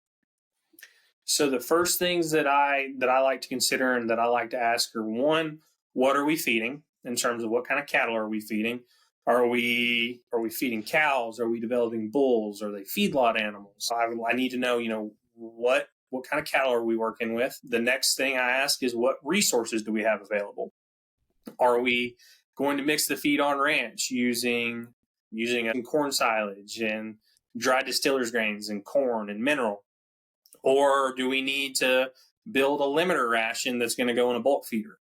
So the first things that I like to consider and that I like to ask are, one, what are we feeding in terms of what kind of cattle are we feeding? Are we feeding cows? Are we developing bulls? Are they feedlot animals? I need to know, what kind of cattle are we working with? The next thing I ask is, what resources do we have available? Are we going to mix the feed on ranch using corn silage and dry distillers grains and corn and mineral? Or do we need to build a limiter ration that's going to go in a bulk feeder?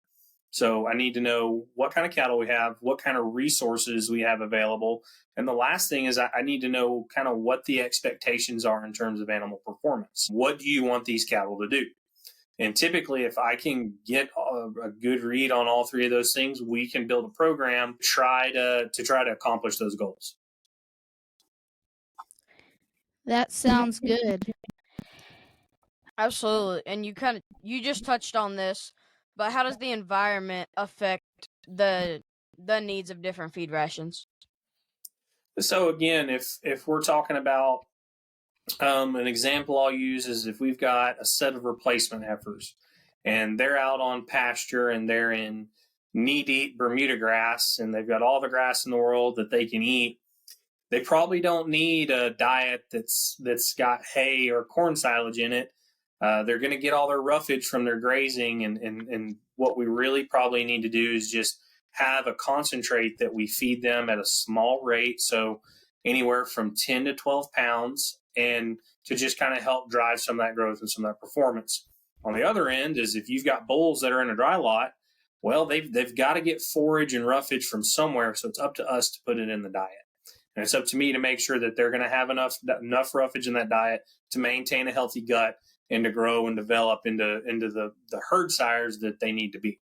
So I need to know what kind of cattle we have, what kind of resources we have available. And the last thing is I need to know kind of what the expectations are in terms of animal performance. What do you want these cattle to do? And typically, if I can get a good read on all three of those things, we can build a program to try to accomplish those goals. That sounds good. Absolutely. And you just touched on this, but how does the environment affect the needs of different feed rations? So again, if we're talking about an example I'll use is if we've got a set of replacement heifers and they're out on pasture and they're in knee-deep Bermuda grass and they've got all the grass in the world that they can eat, they probably don't need a diet that's got hay or corn silage in it. They're going to get all their roughage from their grazing, and what we really probably need to do is just have a concentrate that we feed them at a small rate, so anywhere from 10 to 12 pounds, and to just kind of help drive some of that growth and some of that performance. On the other end is if you've got bulls that are in a dry lot, well, they've got to get forage and roughage from somewhere, so it's up to us to put it in the diet. And it's up to me to make sure that they're going to have enough roughage in that diet to maintain a healthy gut and to grow and develop into the herd sires that they need to be.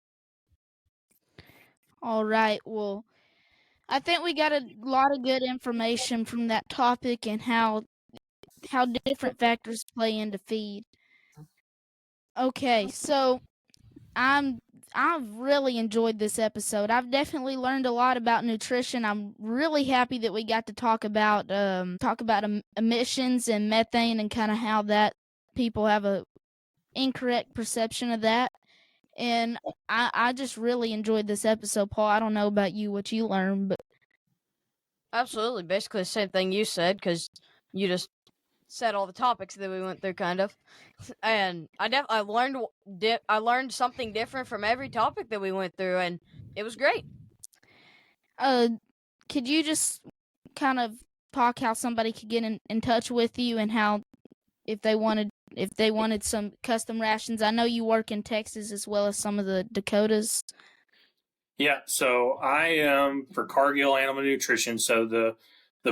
All right. Well, I think we got a lot of good information from that topic and how different factors play into feed. Okay, so I've really enjoyed this episode. I've definitely learned a lot about nutrition. I'm really happy that we got to talk about emissions and methane and kind of how that people have a incorrect perception of that. And I just really enjoyed this episode, Paul. I don't know about you, what you learned, but Absolutely. Basically the same thing you said, because you just said all the topics that we went through, kind of. And I learned something different from every topic that we went through, and it was great. could you just kind of talk how somebody could get in touch with you and how if they wanted some custom rations? I know you work in Texas as well as some of the Dakotas. Yeah, so I am for Cargill Animal Nutrition. So the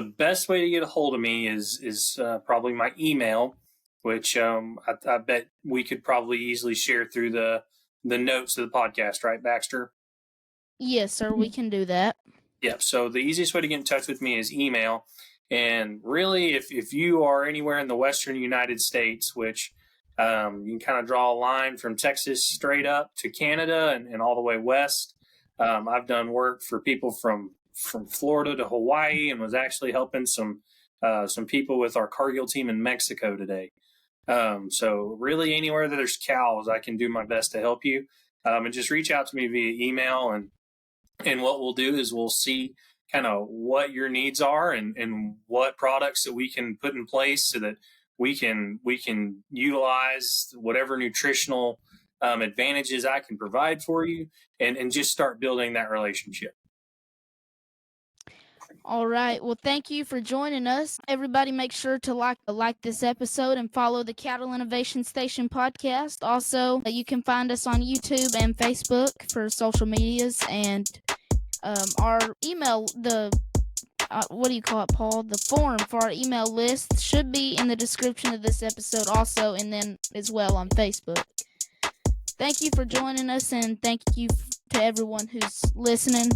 best way to get a hold of me is probably my email, which I bet we could probably easily share through the notes of the podcast, right, Baxter? Yes, sir, we can do that. Yep. So the easiest way to get in touch with me is email. And really, if you are anywhere in the Western United States, which you can kind of draw a line from Texas straight up to Canada and all the way west. I've done work for people from from Florida to Hawaii and was actually helping some people with our Cargill team in Mexico today. So really anywhere that there's cows, I can do my best to help you. And just reach out to me via email, and what we'll do is we'll see kind of what your needs are and what products that we can put in place so that we can utilize whatever nutritional advantages I can provide for you, and just start building that relationship. All right. Well, thank you for joining us. Everybody make sure to like this episode and follow the Cattle Innovation Station podcast. Also, you can find us on YouTube and Facebook for social medias, and our email, what do you call it, Paul? The form for our email list should be in the description of this episode also, and then as well on Facebook. Thank you for joining us, and thank you to everyone who's listening,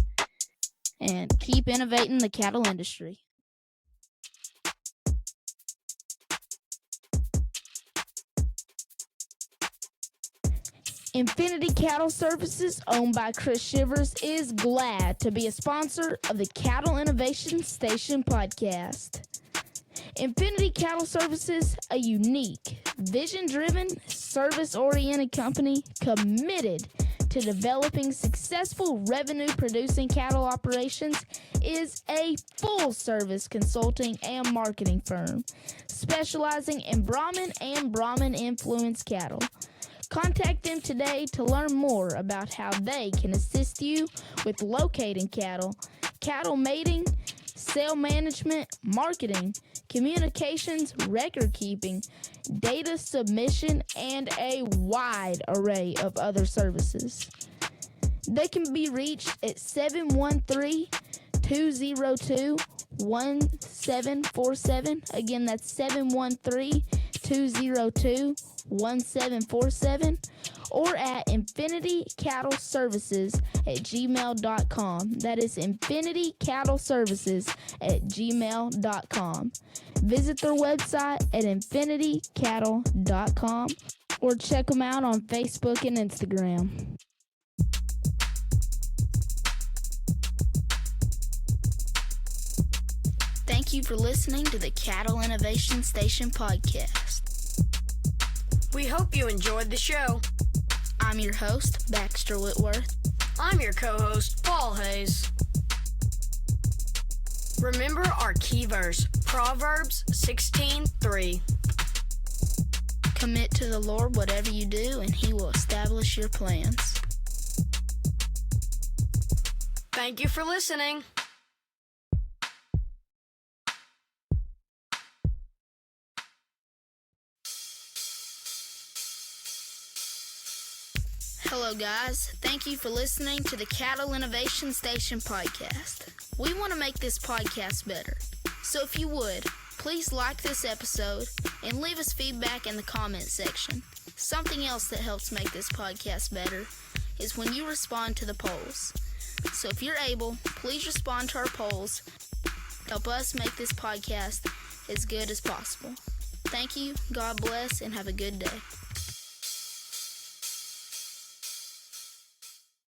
and keep innovating the cattle industry. Infinity Cattle Services, owned by Chris Shivers, is glad to be a sponsor of the Cattle Innovation Station podcast. Infinity Cattle Services, a unique, vision-driven, service-oriented company committed to developing successful revenue-producing cattle operations, is a full-service consulting and marketing firm specializing in Brahman and Brahman-influenced cattle. Contact them today to learn more about how they can assist you with locating cattle, cattle mating, sale management, marketing, communications, record keeping, data submission, and a wide array of other services. They can be reached at 713-202-1747. Again, that's 713-202-1747, or at infinitycattleservices@gmail.com. That is infinitycattleservices@gmail.com. Visit their website at infinitycattle.com, or check them out on Facebook and Instagram. Thank you for listening to the Cattle Innovation Station podcast. We hope you enjoyed the show. I'm your host, Baxter Whitworth. I'm your co-host, Paul Hayes. Remember our key verse, Proverbs 16:3. Commit to the Lord whatever you do, and He will establish your plans. Thank you for listening. Hello guys, thank you for listening to the Cattle Innovation Station podcast. We want to make this podcast better, so if you would, please like this episode and leave us feedback in the comment section. Something else that helps make this podcast better is when you respond to the polls. So if you're able, please respond to our polls. Help us make this podcast as good as possible. Thank you, God bless, and have a good day.